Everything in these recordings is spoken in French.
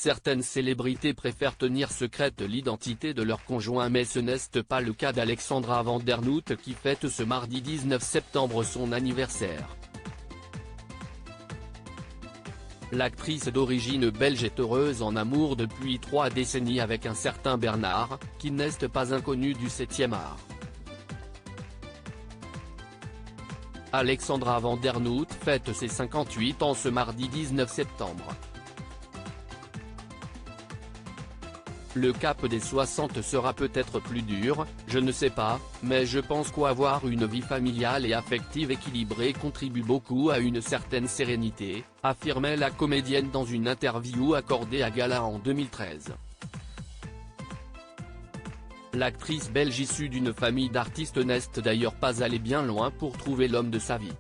Certaines célébrités préfèrent tenir secrète l'identité de leur conjoint, mais ce n'est pas le cas d'Alexandra Vandernoot qui fête ce mardi 19 septembre son anniversaire. L'actrice d'origine belge est heureuse en amour depuis 3 décennies avec un certain Bernard, qui n'est pas inconnu du 7e art. Alexandra Vandernoot fête ses 58 ans ce mardi 19 septembre. Le cap des 60 sera peut-être plus dur, je ne sais pas, mais je pense qu'avoir une vie familiale et affective équilibrée contribue beaucoup à une certaine sérénité, affirmait la comédienne dans une interview accordée à Gala en 2013. L'actrice belge issue d'une famille d'artistes n'est d'ailleurs pas allée bien loin pour trouver l'homme de sa vie.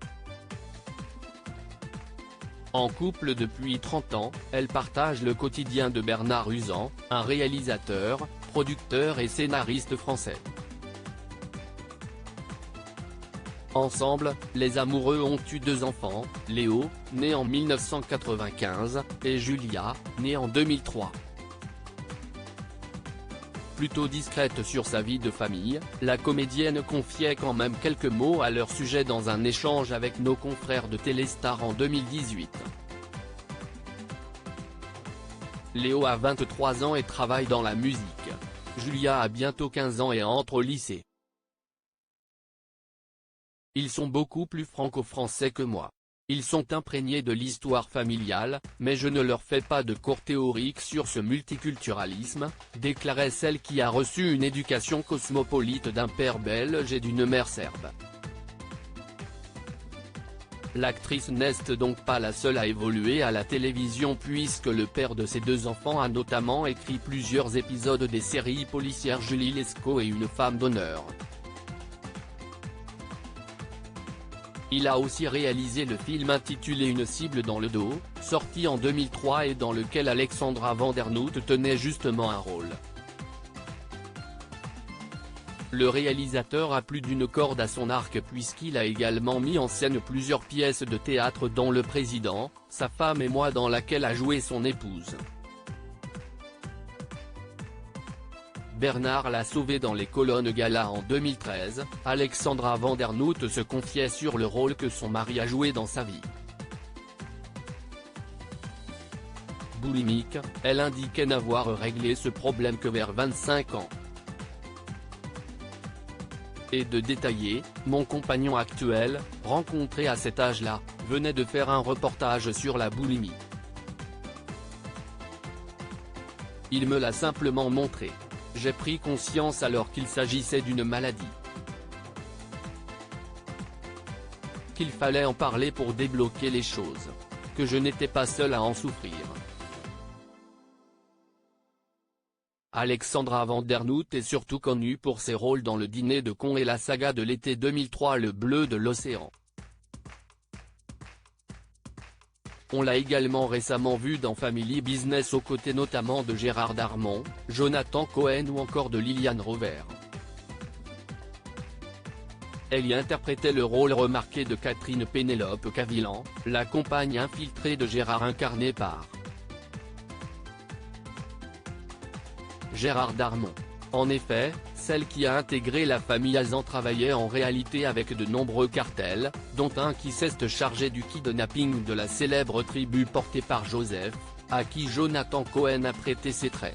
En couple depuis 30 ans, elle partage le quotidien de Bernard Usan, un réalisateur, producteur et scénariste français. Ensemble, les amoureux ont eu 2 enfants, Léo, né en 1995, et Julia, née en 2003. Plutôt discrète sur sa vie de famille, la comédienne confiait quand même quelques mots à leur sujet dans un échange avec nos confrères de Téléstar en 2018. Léo a 23 ans et travaille dans la musique. Julia a bientôt 15 ans et entre au lycée. Ils sont beaucoup plus franco-français que moi. Ils sont imprégnés de l'histoire familiale, mais je ne leur fais pas de cours théoriques sur ce multiculturalisme, déclarait celle qui a reçu une éducation cosmopolite d'un père belge et d'une mère serbe. L'actrice n'est donc pas la seule à évoluer à la télévision puisque le père de ses 2 enfants a notamment écrit plusieurs épisodes des séries policières Julie Lescaut et Une femme d'honneur. Il a aussi réalisé le film intitulé Une cible dans le dos, sorti en 2003 et dans lequel Alexandra Vandernoot tenait justement un rôle. Le réalisateur a plus d'une corde à son arc puisqu'il a également mis en scène plusieurs pièces de théâtre dont Le Président, Sa femme et moi dans laquelle a joué son épouse. Bernard l'a sauvé dans les colonnes Gala en 2013, Alexandra Vandernoot se confiait sur le rôle que son mari a joué dans sa vie. Boulimique, elle indiquait n'avoir réglé ce problème que vers 25 ans. Et de détailler, mon compagnon actuel, rencontré à cet âge-là, venait de faire un reportage sur la boulimie. Il me l'a simplement montré. J'ai pris conscience alors qu'il s'agissait d'une maladie. Qu'il fallait en parler pour débloquer les choses. Que je n'étais pas seul à en souffrir. Alexandra Vandernoot est surtout connue pour ses rôles dans Le Dîner de cons et la saga de l'été 2003 Le bleu de l'océan. On l'a également récemment vue dans Family Business aux côtés notamment de Gérard Darmon, Jonathan Cohen ou encore de Liliane Rover. Elle y interprétait le rôle remarqué de Catherine Pénélope Cavillan, la compagne infiltrée de Gérard incarnée par Gérard Darmon. En effet, celle qui a intégré la famille Hazan travaillait en réalité avec de nombreux cartels, dont un qui s'est chargé du kidnapping de la célèbre tribu portée par Joseph, à qui Jonathan Cohen a prêté ses traits.